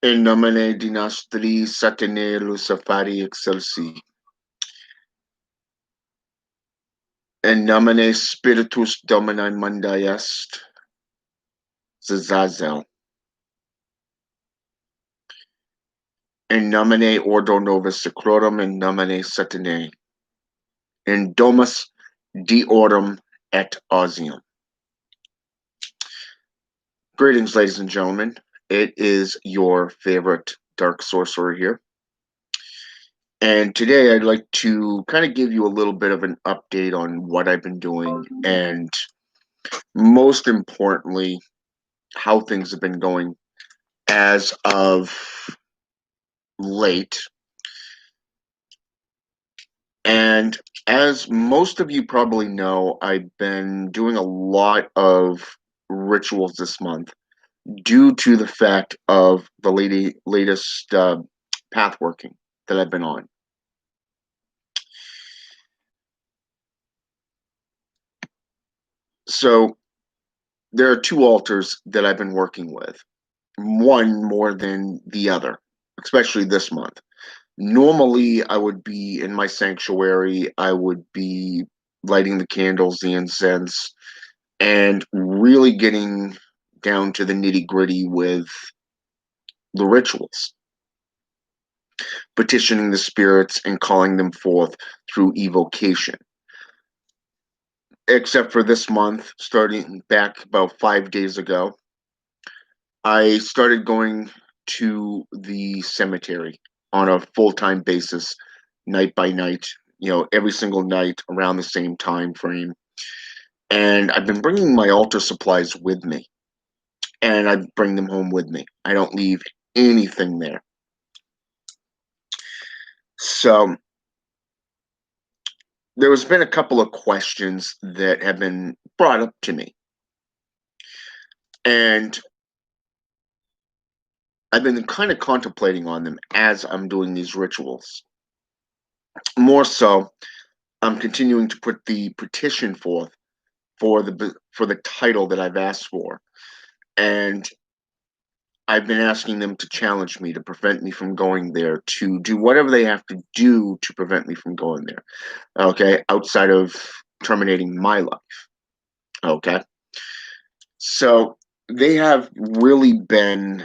In nomine Dinastri Satene Luciferi Excelsi. In nomine Spiritus Domini Mundi Est. Zazazel. In nomine Ordo Novus Seclorum in nomine Satanae. In domus deorum et ausium. Greetings, ladies and gentlemen. It is your favorite dark sorcerer here. And today I'd like to kind of give you a little bit of an update on what I've been doing and most importantly, how things have been going as of late. And as most of you probably know, I've been doing a lot of rituals this month due to the fact of the latest path working that I've been on. So there are two altars that I've been working with, one more than the other, especially this month. Normally, I would be in my sanctuary, I would be lighting the candles, the incense, and really getting down to the nitty-gritty with the rituals, petitioning the spirits and calling them forth through evocation. Except for this month, starting back about 5 days ago, I started going to the cemetery on a full-time basis, night by night, every single night around the same time frame. And I've been bringing my altar supplies with me, and I bring them home with me. I don't leave anything there. So there has been a couple of questions that have been brought up to me, and I've been kind of contemplating on them as I'm doing these rituals. More so, I'm continuing to put the petition forth for the title that I've asked for, and I've been asking them to challenge me, to prevent me from going there, to do whatever they have to do to prevent me from going there. Okay, outside of terminating my life. Okay, so they have really been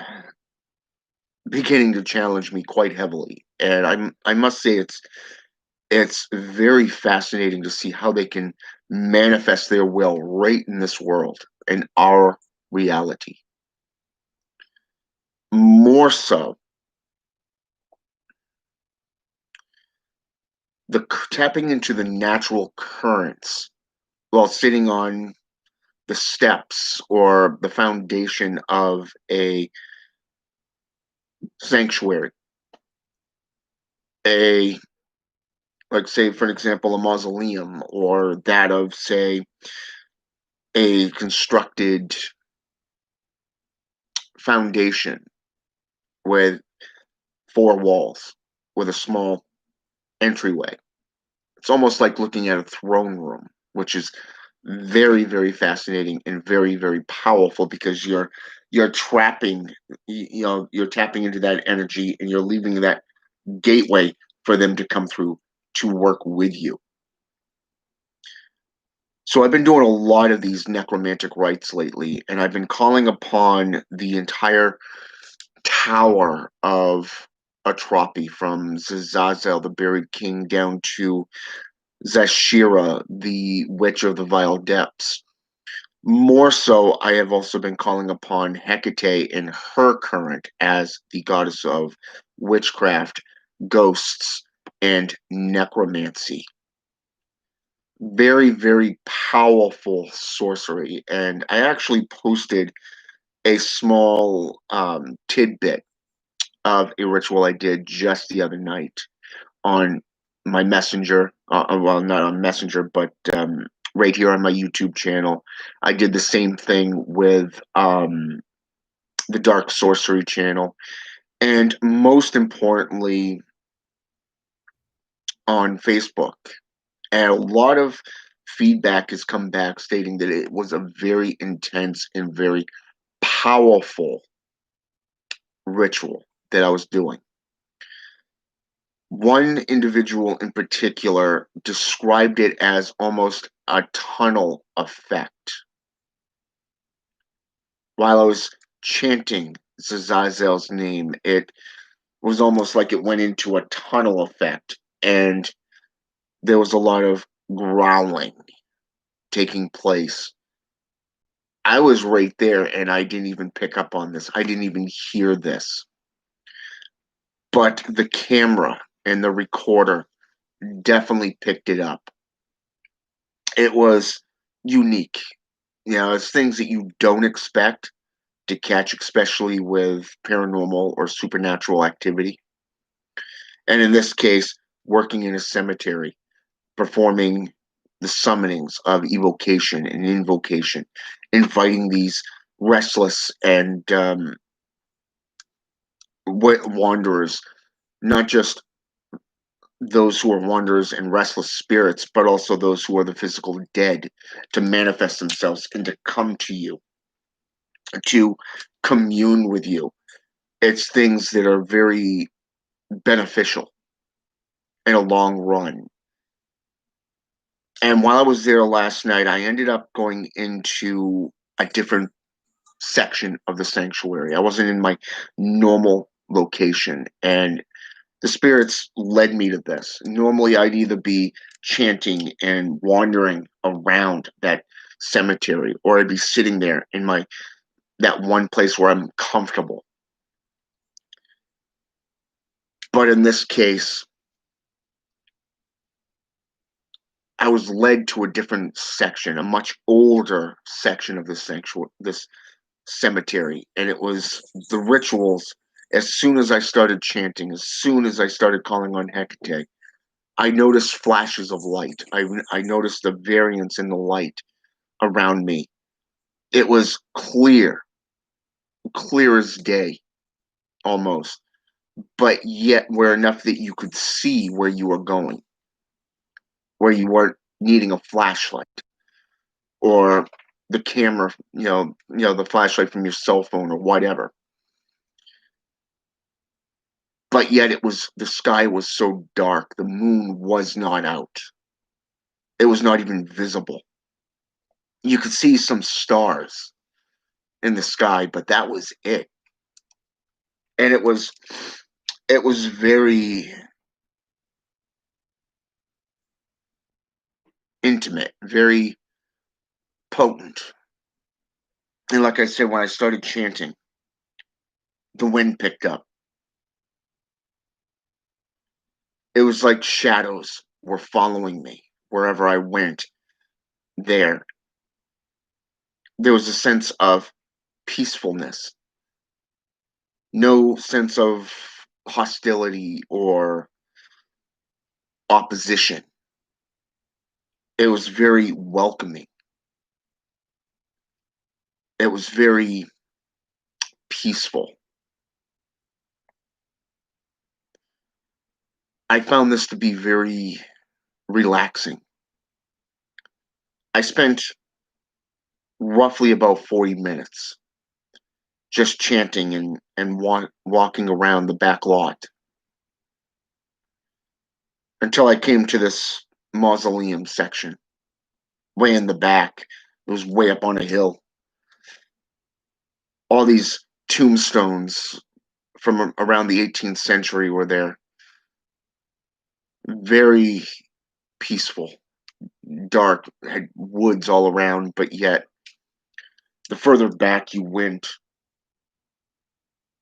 beginning to challenge me quite heavily, and I must say it's very fascinating to see how they can manifest their will right in this world, in our reality. More so, the tapping into the natural currents while sitting on the steps or the foundation of a sanctuary, a like say for an example a mausoleum, or that of say a constructed foundation with four walls with a small entryway. It's almost like looking at a throne room, which is very, very fascinating and very, very powerful because you're trapping, you're tapping into that energy and you're leaving that gateway for them to come through to work with you. So I've been doing a lot of these necromantic rites lately, and I've been calling upon the entire tower of Atropi, from Zazazel, the buried king, down to Zashira, the witch of the vile depths. More so, I have also been calling upon Hecate in her current as the goddess of witchcraft, ghosts, and necromancy. Very, very powerful sorcery. And I actually posted a small tidbit of a ritual I did just the other night on my Messenger. Well, not on Messenger, but right here on my YouTube channel. I did the same thing with the Dark Sorcery channel, And most importantly, on Facebook. And a lot of feedback has come back stating that it was a very intense and very powerful ritual that I was doing. One individual in particular described it as almost a tunnel effect. While I was chanting Zazazel's name, it was almost like it went into a tunnel effect, and there was a lot of growling taking place. I was right there and I didn't even pick up on this. I didn't even hear this. But the camera and the recorder definitely picked it up. It was unique. You know, it's things that you don't expect to catch, especially with paranormal or supernatural activity. And in this case, working in a cemetery, performing the summonings of evocation and invocation, inviting these restless and wanderers, not just those who are wanderers and restless spirits, but also those who are the physical dead, to manifest themselves and to come to you, to commune with you. It's things that are very beneficial in a long run. And while I was there last night, I ended up going into a different section of the sanctuary. I wasn't in my normal location, and the spirits led me to this. Normally, I'd either be chanting and wandering around that cemetery, or I'd be sitting there in my that one place where I'm comfortable. But in this case, I was led to a different section, a much older section of this sanctuary, this cemetery, and it was the rituals. As soon as I started chanting, as soon as I started calling on Hecate, I noticed flashes of light. I noticed the variance in the light around me. It was clear, clear as day, almost, but yet where enough that you could see where you were going, where you weren't needing a flashlight or the camera, the flashlight from your cell phone or whatever. But yet the sky was so dark, the moon was not out. It was not even visible. You could see some stars in the sky, but that was it. And it was very intimate, very potent. And like I said, when I started chanting, the wind picked up. It was like shadows were following me wherever I went. There was a sense of peacefulness, no sense of hostility or opposition. It was very welcoming. It was very peaceful. I found this to be very relaxing. I spent roughly about 40 minutes just chanting and walking around the back lot until I came to this mausoleum section, way in the back. It was way up on a hill. All these tombstones from around the 18th century were there. Very peaceful, dark, had woods all around, but yet the further back you went,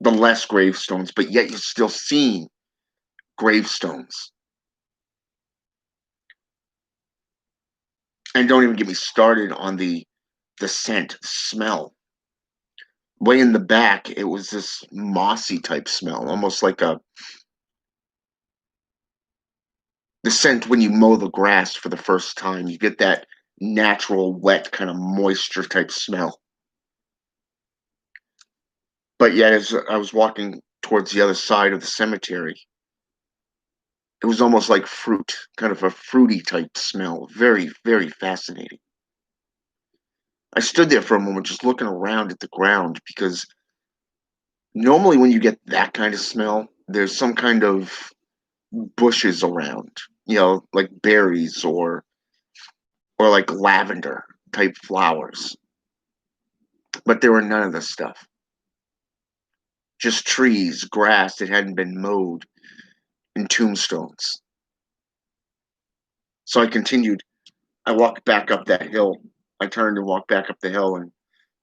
the less gravestones, but yet you're still seeing gravestones. And don't even get me started on the scent, smell. Way in the back, it was this mossy type smell, almost like the scent when you mow the grass for the first time. You get that natural, wet, kind of moisture type smell. But yet, as I was walking towards the other side of the cemetery. It was almost like fruit, kind of a fruity type smell. Very, very fascinating. I stood there for a moment just looking around at the ground because normally when you get that kind of smell, there's some kind of bushes around, like berries or like lavender type flowers. But there were none of this stuff. Just trees, grass that hadn't been mowed, and tombstones. So I continued. I walked back up that hill. I turned and walked back up the hill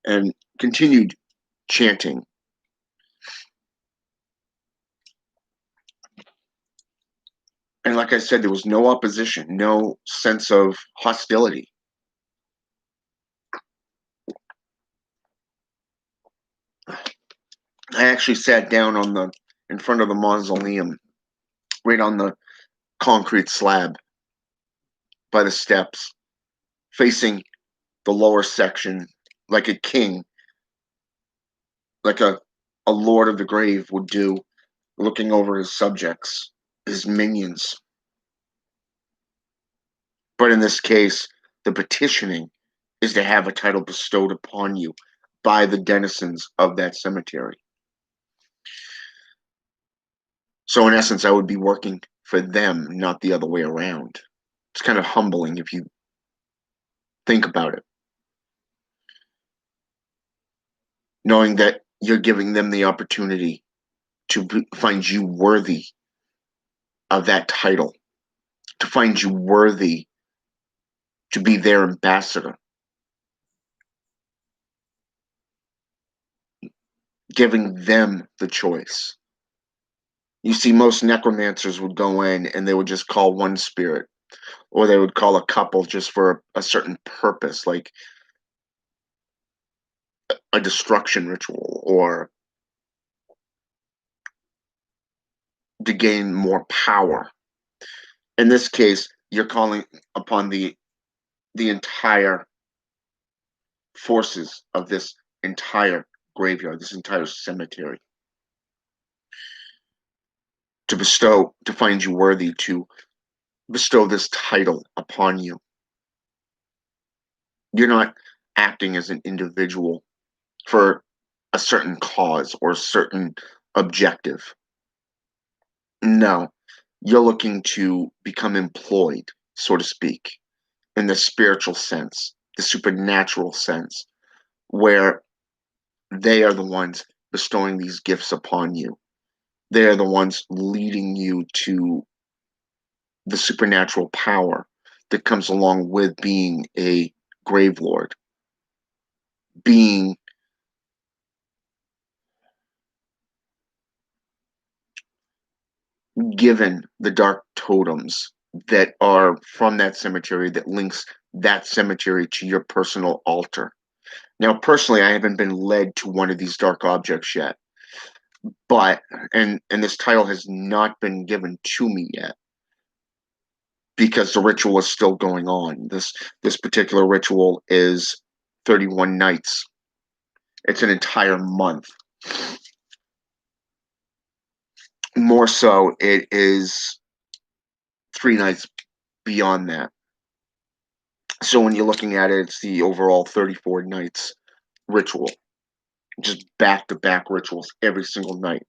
and continued chanting. And like I said, there was no opposition, no sense of hostility. I actually sat down in front of the mausoleum, right on the concrete slab by the steps, facing the lower section like a king, like a lord of the grave would do, looking over his subjects, his minions. But in this case, the petitioning is to have a title bestowed upon you by the denizens of that cemetery. So in essence, I would be working for them, not the other way around. It's kind of humbling if you think about it, knowing that you're giving them the opportunity to find you worthy of that title, to find you worthy to be their ambassador, giving them the choice. You see, most necromancers would go in and they would just call one spirit, or they would call a couple just for a certain purpose, like a destruction ritual or to gain more power. In this case, you're calling upon the entire forces of this entire graveyard, this entire cemetery, to find you worthy to bestow this title upon you. You're not acting as an individual for a certain cause or a certain objective. No, you're looking to become employed, so to speak, in the spiritual sense, the supernatural sense, where they are the ones bestowing these gifts upon you. They are the ones leading you to the supernatural power that comes along with being a grave lord, being given the dark totems that are from that cemetery that links that cemetery to your personal altar. Now, personally, I haven't been led to one of these dark objects yet, but and this title has not been given to me yet because the ritual is still going on. This particular ritual is 31 nights. It's an entire month. More so, it is 3 nights beyond that. So when you're looking at it, it's the overall 34 nights ritual, just back to back rituals every single night.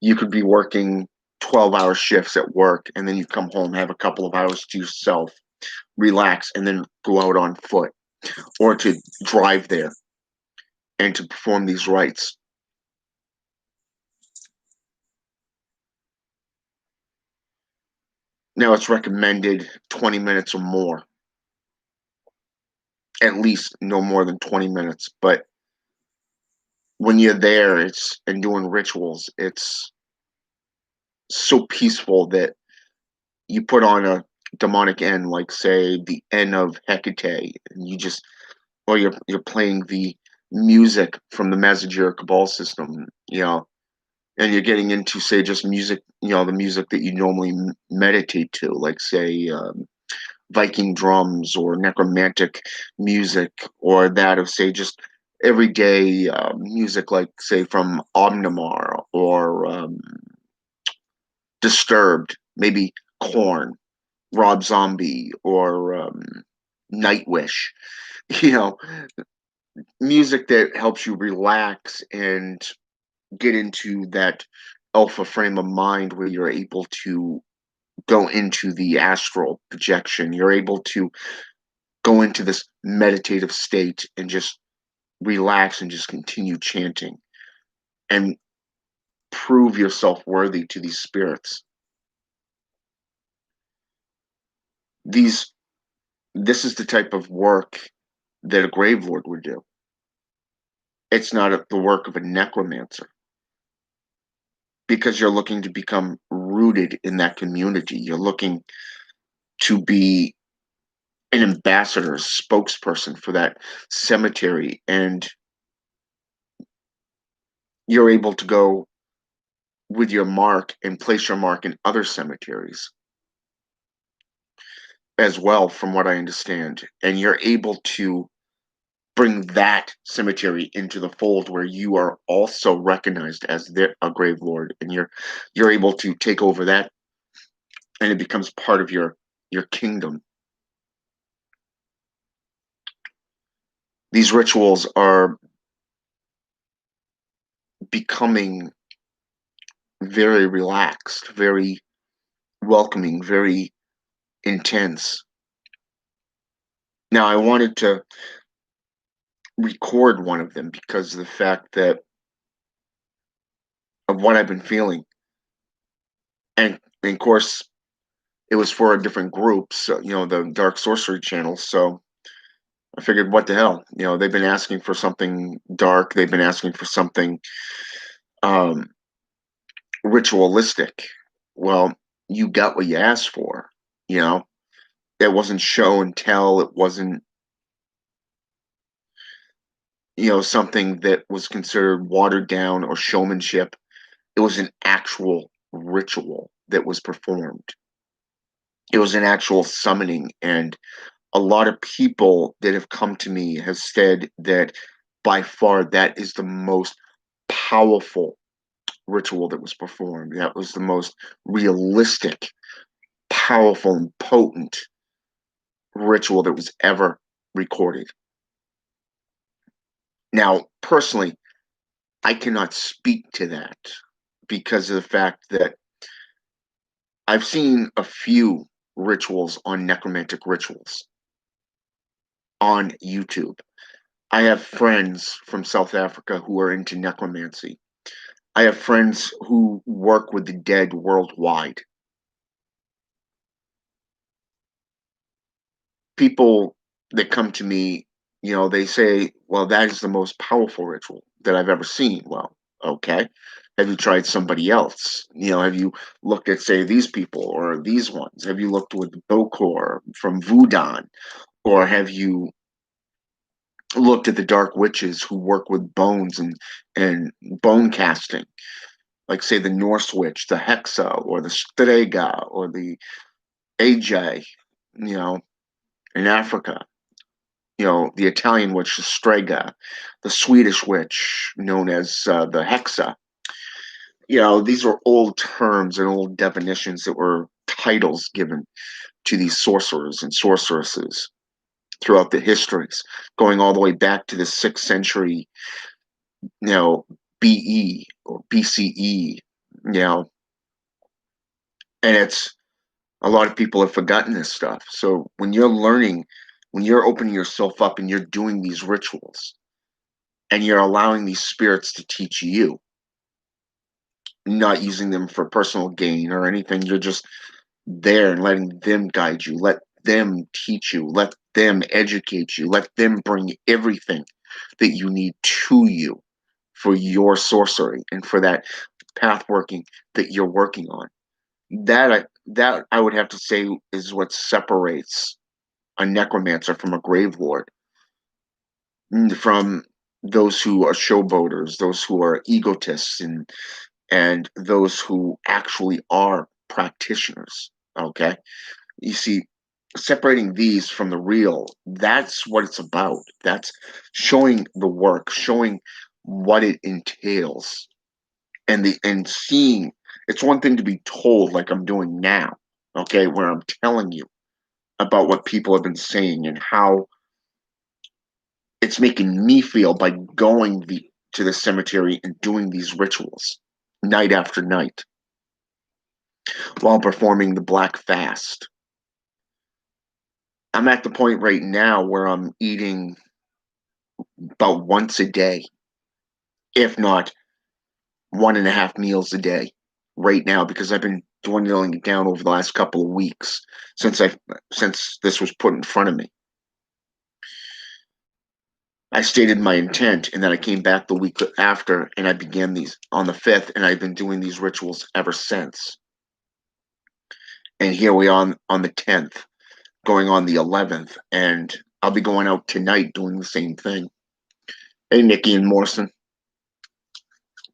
You could be working 12-hour shifts at work, and then you come home, have a couple of hours to yourself, relax, and then go out on foot or to drive there and to perform these rites. Now it's recommended 20 minutes or more, at least no more than 20 minutes. But when you're there, it's and doing rituals, it's so peaceful that you put on a demonic end, like say the end of Hecate, and you just or you're playing the music from the Mazagir Cabal system, and you're getting into say just music, the music that you normally meditate to, like say Viking drums or necromantic music, or that of say just everyday music, like say from Omnimar or Disturbed, maybe Korn, Rob Zombie, or Nightwish. You know, music that helps you relax and get into that alpha frame of mind where you're able to go into the astral projection. You're able to go into this meditative state and just relax and just continue chanting and prove yourself worthy to these spirits. These this is the type of work that a grave lord would do. It's not the work of a necromancer because you're looking to become rooted in that community. You're looking to be an ambassador, a spokesperson for that cemetery, and you're able to go with your mark and place your mark in other cemeteries as well, from what I understand. And you're able to bring that cemetery into the fold where you are also recognized as a grave lord, and you're able to take over that, and it becomes part of your kingdom. These rituals are becoming very relaxed, very welcoming, very intense. Now, I wanted to record one of them because of the fact that of what I've been feeling, and of course, it was for a different group, so the Dark Sorcery channel. So I figured, what the hell? They've been asking for something dark. They've been asking for something um, ritualistic. Well, you got what you asked for. You know, it wasn't show and tell. It wasn't something that was considered watered down or showmanship. It was an actual ritual that was performed. It was an actual summoning, and a lot of people that have come to me have said that by far that is the most powerful ritual that was performed. That was the most realistic, powerful, and potent ritual that was ever recorded. Now, personally, I cannot speak to that because of the fact that I've seen a few rituals on necromantic rituals on YouTube. I have friends from South Africa who are into necromancy. I have friends who work with the dead worldwide. People that come to me, they say, well, that is the most powerful ritual that I've ever seen. Well, okay. Have you tried somebody else? Have you looked at, say, these people or these ones? Have you looked with Bokor from Vudan? Or have you looked at the dark witches who work with bones and bone casting? Like, say, the Norse witch, the Hexa, or the Strega, or the AJ, in Africa. The Italian witch, the Strega, the Swedish witch, known as the Hexa. These are old terms and old definitions that were titles given to these sorcerers and sorceresses throughout the histories, going all the way back to the 6th century, you know, BE or BCE, and it's a lot of people have forgotten this stuff. So when you're learning, when you're opening yourself up and you're doing these rituals and you're allowing these spirits to teach you, not using them for personal gain or anything, you're just there and letting them guide you, let them teach you, let them educate you, let them bring everything that you need to you for your sorcery and for that path working that you're working on. That I would have to say is what separates a necromancer from a grave lord, from those who are showboaters, those who are egotists, and those who actually are practitioners. Okay, you see, separating these from the real, that's what it's about. That's showing the work, showing what it entails, and seeing. It's one thing to be told like I'm doing now, okay, where I'm telling you about what people have been saying and how it's making me feel by going to the cemetery and doing these rituals night after night while performing the black fast. I'm at the point right now where I'm eating about once a day, if not 1.5 meals a day right now, because I've been dwindling it down over the last couple of weeks since this was put in front of me. I stated my intent, and then I came back the week after, and I began these on the 5th, and I've been doing these rituals ever since. And here we are on the 10th, going on the 11th, and I'll be going out tonight doing the same thing. Hey, Nikki and Morrison,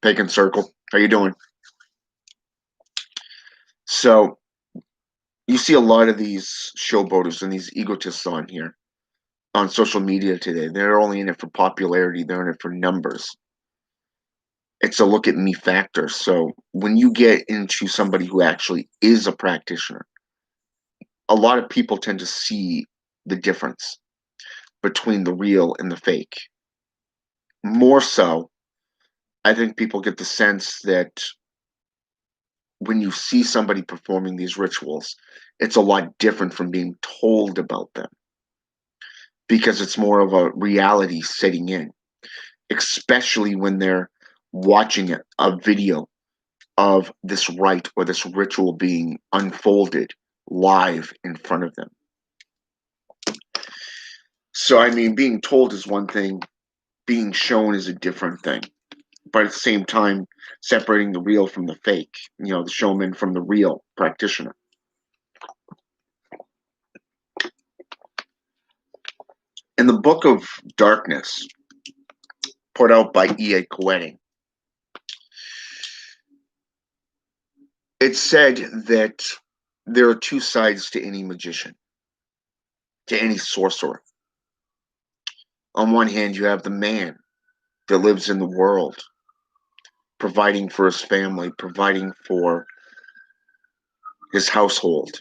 Pagan Circle, how you doing? So you see a lot of these showboaters and these egotists on here on social media today. They're only in it for popularity. They're in it for numbers. It's a look at me factor. So when you get into somebody who actually is a practitioner, a lot of people tend to see the difference between the real and the fake. More so, I think people get the sense that when you see somebody performing these rituals, it's a lot different from being told about them because it's more of a reality setting in, especially when they're watching a video of this rite or this ritual being unfolded live in front of them. So, I mean, being told is one thing, being shown is a different thing. But at the same time, separating the real from the fake, the showman from the real practitioner. In the Book of Darkness, put out by E.A. Koenig, it said that there are two sides to any magician, to any sorcerer. On one hand, you have the man that lives in the world, providing for his family, providing for his household,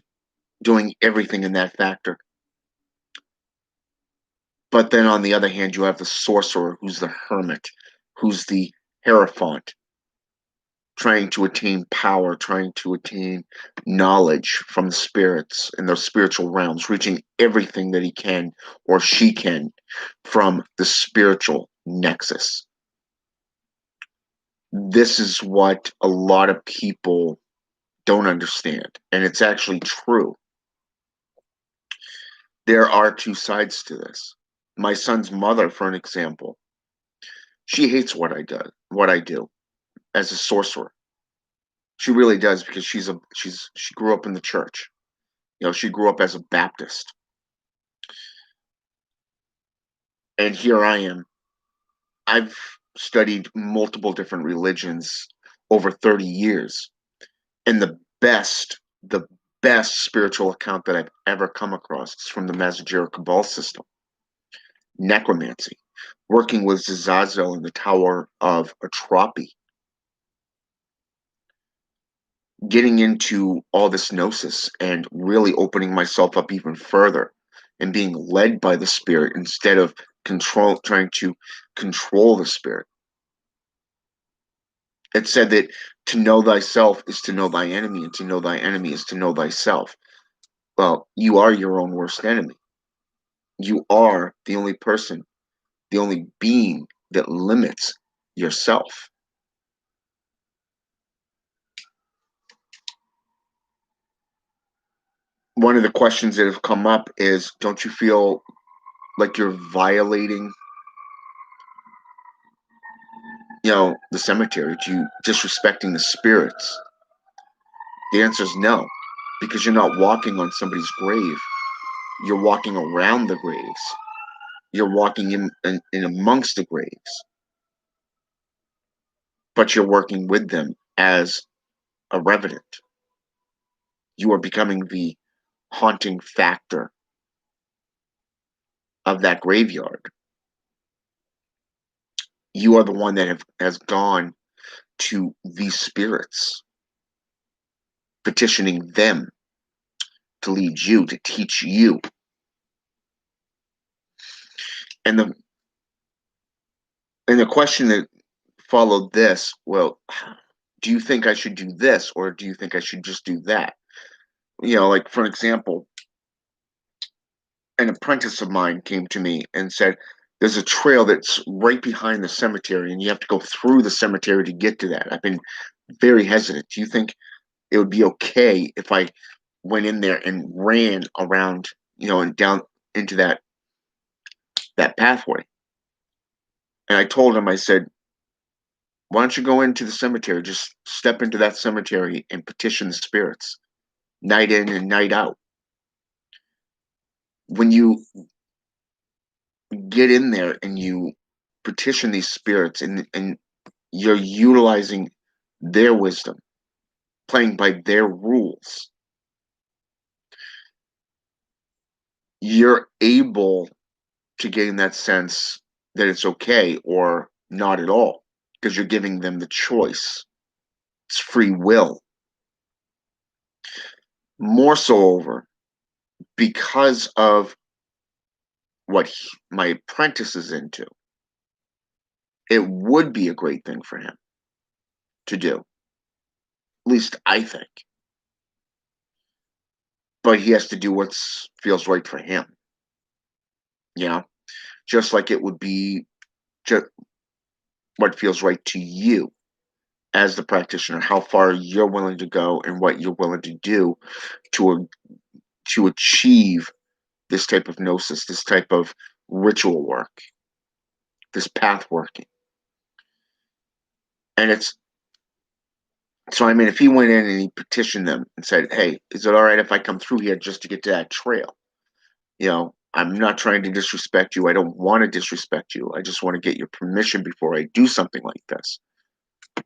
doing everything in that factor. But then on the other hand, you have the sorcerer who's the hermit, who's the hierophant, trying to attain power, trying to attain knowledge from the spirits in those spiritual realms, reaching everything that he can or she can from the spiritual nexus. This is what a lot of people don't understand, and it's actually true. There are two sides to this. My son's mother, for an example, she hates what I do as a sorcerer. She really does because she grew up in the church. She grew up as a Baptist. And here I am. I've studied multiple different religions over 30 years. And the best spiritual account that I've ever come across is from the Mazajera Cabal system. Necromancy. Working with Zazazel in the Tower of Atropi. Getting into all this gnosis and really opening myself up even further and being led by the spirit instead of trying to control the spirit. It said that to know thyself is to know thy enemy, and to know thy enemy is to know thyself. Well, you are your own worst enemy. You are the only person, the only being that limits yourself. One of the questions that have come up is, don't you feel like you're violating, the cemetery? Do you disrespecting the spirits? The answer is no, because you're not walking on somebody's grave. You're walking around the graves. You're walking in amongst the graves, but you're working with them as a revenant. You are becoming the haunting factor of that graveyard. You are the one that has gone to these spirits, petitioning them to lead you, to teach you. And the question that followed this, well, do you think I should do this or do you think I should just do that? Like for example, an apprentice of mine came to me and said, there's a trail that's right behind the cemetery and you have to go through the cemetery to get to that. I've been very hesitant. Do you think it would be okay if I went in there and ran around, and down into that pathway? And I told him, I said, why don't you go into the cemetery? Just step into that cemetery and petition the spirits, night in and night out. When you get in there and you petition these spirits and you're utilizing their wisdom, playing by their rules, you're able to gain that sense that it's okay or not at all because you're giving them the choice. It's free will. More so over because of what my apprentice is into, it would be a great thing for him to do. At least I think. But he has to do what feels right for him. Just like it would be just what feels right to you as the practitioner, how far you're willing to go and what you're willing to do to to achieve this type of gnosis, this type of ritual work, this path working. And it's so, I mean, if he went in and he petitioned them and said, hey, is it all right if I come through here just to get to that trail? I'm not trying to disrespect you. I don't want to disrespect you. I just want to get your permission before I do something like this.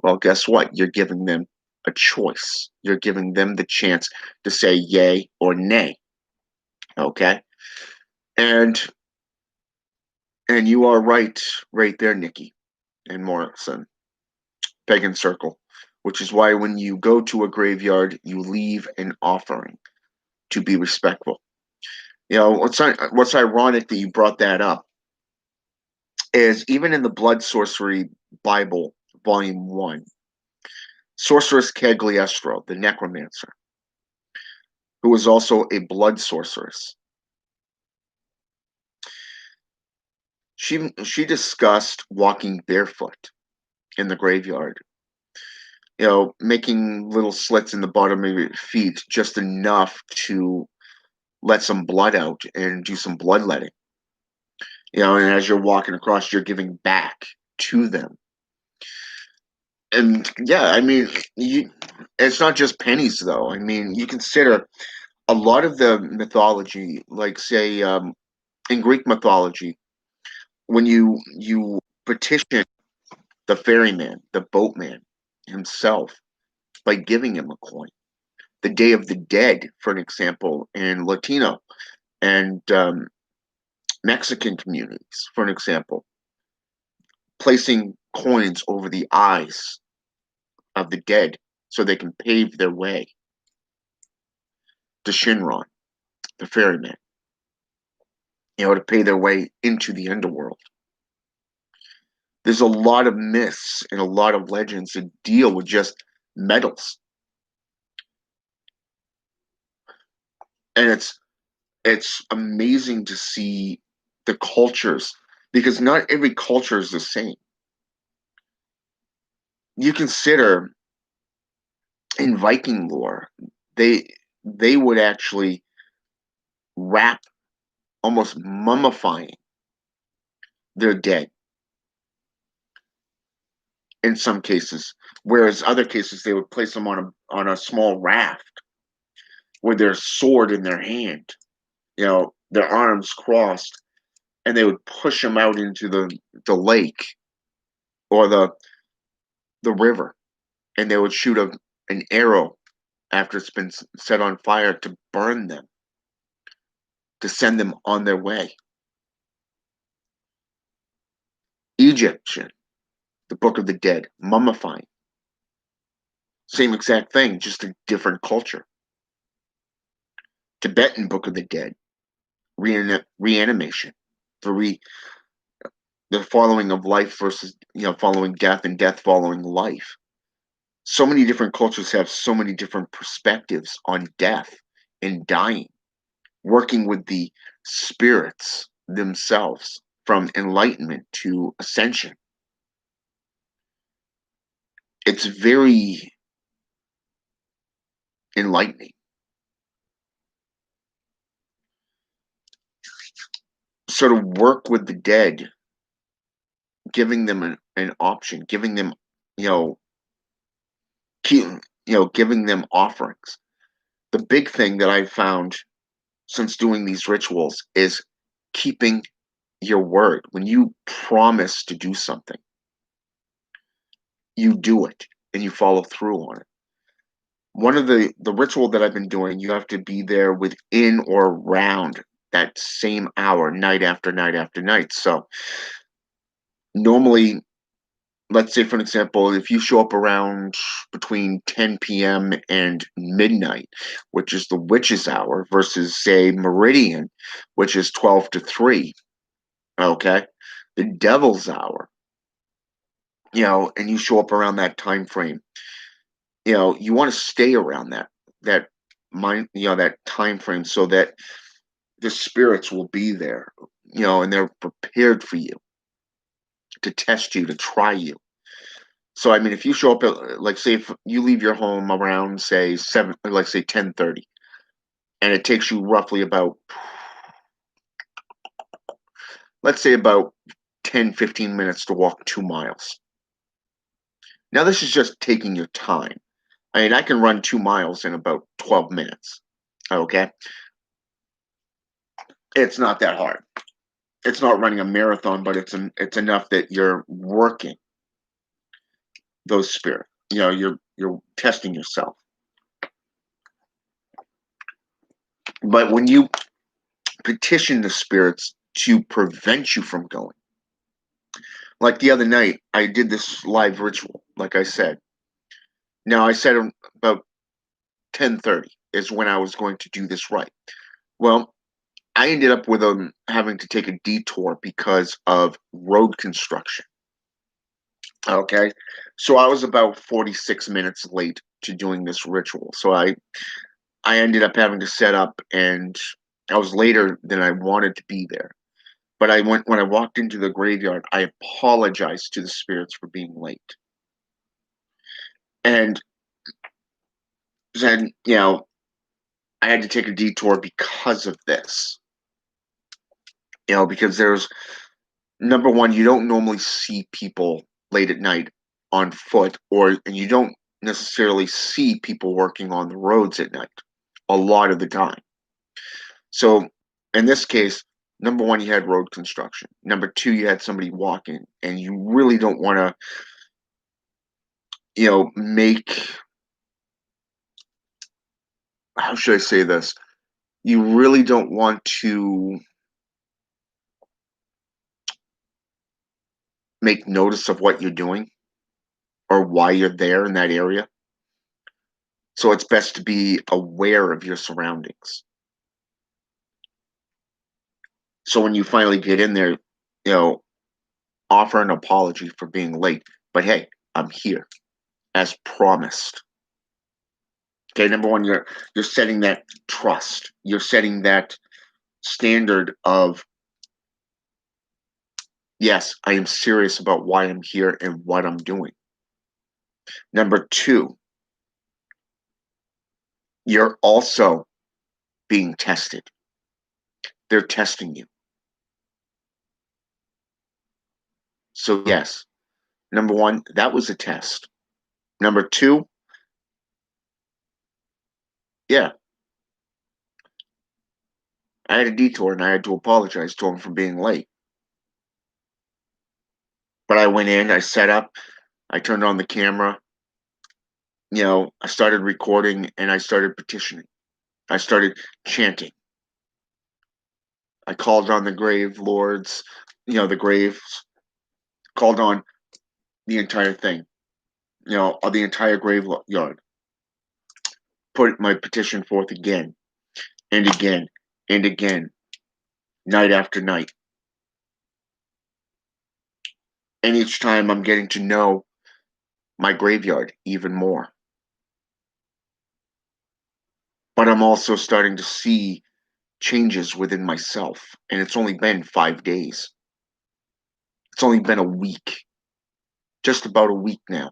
Well, guess what? You're giving them a choice. You're giving them the chance to say yay or nay. Okay? And you are right there, Nikki and Morrison. Pagan Circle, which is why when you go to a graveyard, you leave an offering to be respectful. What's ironic that you brought that up is even in the Blood Sorcery Bible, Volume 1, Sorceress Cagliostro, the necromancer, who was also a blood sorceress, she discussed walking barefoot in the graveyard, making little slits in the bottom of your feet just enough to let some blood out and do some bloodletting. And as you're walking across, you're giving back to them. And yeah, I mean, it's not just pennies, though. I mean, you consider a lot of the mythology, like say in Greek mythology, when you petition the ferryman, the boatman himself, by giving him a coin. The Day of the Dead, for an example, in Latino and Mexican communities, for an example, placing coins over the eyes of the dead so they can pave their way to Shinron, the ferryman, to pay their way into the underworld. There's a lot of myths and a lot of legends that deal with just metals. And it's amazing to see the cultures because not every culture is the same. You consider in Viking lore, they would actually wrap, almost mummifying their dead in some cases, whereas other cases they would place them on a small raft with their sword in their hand, their arms crossed, and they would push them out into the lake or the river, and they would shoot an arrow after it's been set on fire to burn them. to send them on their way. Egyptian, the Book of the Dead, mummifying. Same exact thing, just a different culture. Tibetan Book of the Dead, reanimation, the the following of life versus following death, and death following life. So many different cultures have so many different perspectives on death and dying, working with the spirits themselves from enlightenment to ascension. It's very enlightening. So to work with the dead, giving them an option, giving them, you know, keep, giving them offerings. The big thing that I've found since doing these rituals is keeping your word. When you promise to do something, you do it and you follow through on it. One of the ritual that I've been doing, you have to be there within or around that same hour, night after night after night. So normally, let's say for an example, if you show up around between 10 p.m. and midnight, which is the witch's hour, versus say meridian, which is 12 to 3, okay? The devil's hour, and you show up around that time frame, you want to stay around that that time frame so that the spirits will be there, and they're prepared for you to test you, to try you. So I mean, if you show up at, like, say if you leave your home around say 7, like say 10:30, and it takes you roughly about, let's say about 10-15 minutes to walk 2 miles. Now this is just taking your time. I mean, I can run 2 miles in about 12 minutes. Okay, it's not that hard. It's not running a marathon, but it's enough that you're working those spirits. You're testing yourself. But when you petition the spirits to prevent you from going, like the other night, I did this live ritual, like I said. Now I said about 10:30 is when I was going to do this right. Well, I ended up with having to take a detour because of road construction. Okay. So I was about 46 minutes late to doing this ritual. So I ended up having to set up, and I was later than I wanted to be there. But when I walked into the graveyard, I apologized to the spirits for being late. And then, I had to take a detour because of this. Because there's number one, you don't normally see people late at night on foot, and you don't necessarily see people working on the roads at night a lot of the time. So in this case, number one, you had road construction. Number two, you had somebody walking, and you really don't want to, make, how should I say this? You really don't want to make notice of what you're doing or why you're there in that area. So it's best to be aware of your surroundings. So when you finally get in there, offer an apology for being late. But hey, I'm here as promised. Okay, number one, you're setting that trust. You're setting that standard of, yes, I am serious about why I'm here and what I'm doing. Number two, you're also being tested. They're testing you. So yes, number one, that was a test. Number two, yeah, I had a detour and I had to apologize to him for being late. But I went in, I set up, I turned on the camera, I started recording and I started petitioning. I started chanting. I called on the grave lords, the graves, called on the entire thing, the entire graveyard. Put my petition forth again and again and again, night after night. And each time I'm getting to know my graveyard even more. But I'm also starting to see changes within myself. And it's only been 5 days. It's only been a week, just about a week now.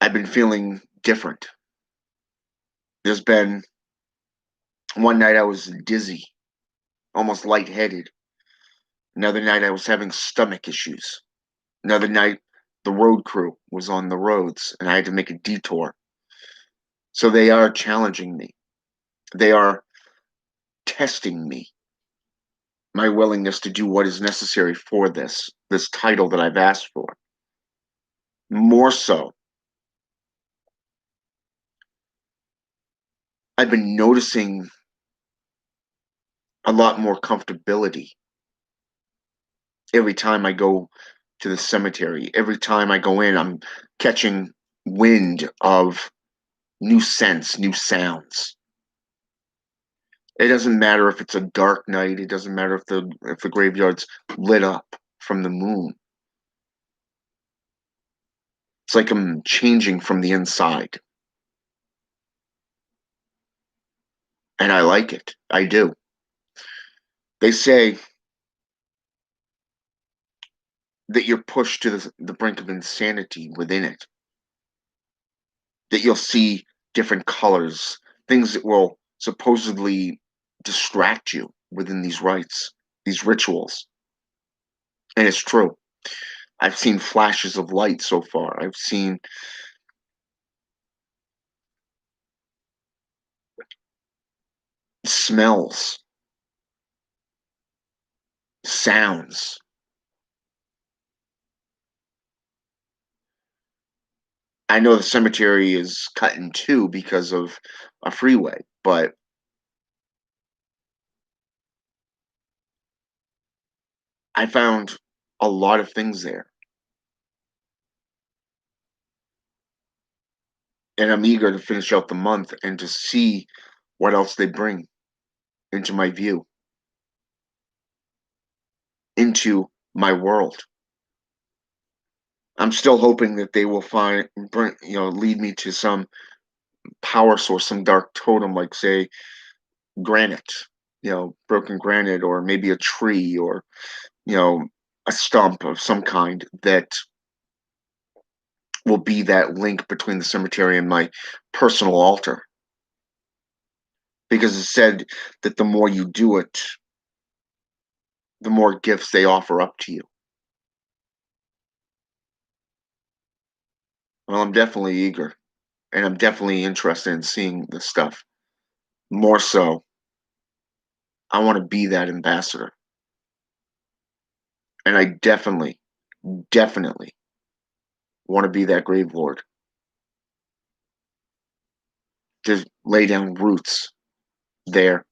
I've been feeling different. There's been one night I was dizzy, almost lightheaded. Another night I was having stomach issues. Another night the road crew was on the roads and I had to make a detour. So they are challenging me. They are testing me, my willingness to do what is necessary for this title that I've asked for. More so, I've been noticing a lot more comfortability every time I go to the cemetery. Every time I go in, I'm catching wind of new scents, new sounds. It doesn't matter if it's a dark night. It doesn't matter if the graveyard's lit up from the moon. It's like I'm changing from the inside. And I like it. I do. They say that you're pushed to the brink of insanity within it. That you'll see different colors, things that will supposedly distract you within these rites, these rituals. And it's true. I've seen flashes of light so far. I've seen smells, sounds. I know the cemetery is cut in two because of a freeway, but I found a lot of things there. And I'm eager to finish out the month and to see what else they bring into my view, into my world. I'm still hoping that they will lead me to some power source, some dark totem, like say granite, broken granite, or maybe a tree, or you know, a stump of some kind that will be that link between the cemetery and my personal altar. Because it's said that the more you do it, the more gifts they offer up to you. Well, I'm definitely eager, and I'm definitely interested in seeing this stuff. More so, I want to be that ambassador. And I definitely want to be that grave lord. Just lay down roots there.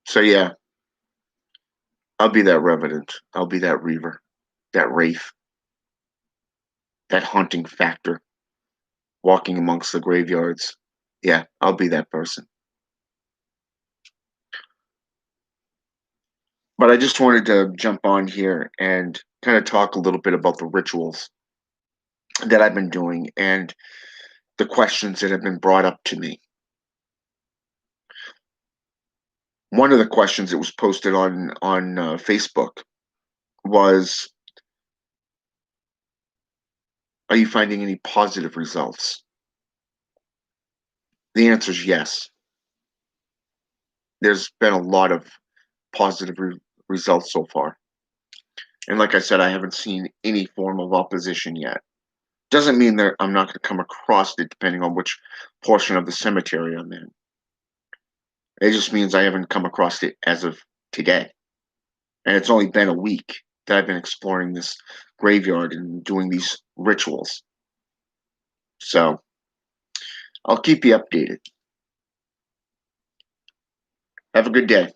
So yeah, I'll be that revenant. I'll be that reaver, that wraith, that haunting factor walking amongst the graveyards. Yeah, I'll be that person. But I just wanted to jump on here and kind of talk a little bit about the rituals that I've been doing and the questions that have been brought up to me. One of the questions that was posted on Facebook was, "Are you finding any positive results?" The answer is yes. There's been a lot of positive results so far, and like I said, I haven't seen any form of opposition yet. Doesn't mean that I'm not going to come across it, depending on which portion of the cemetery I'm in. It just means I haven't come across it as of today. And it's only been a week that I've been exploring this graveyard and doing these rituals. So I'll keep you updated. Have a good day.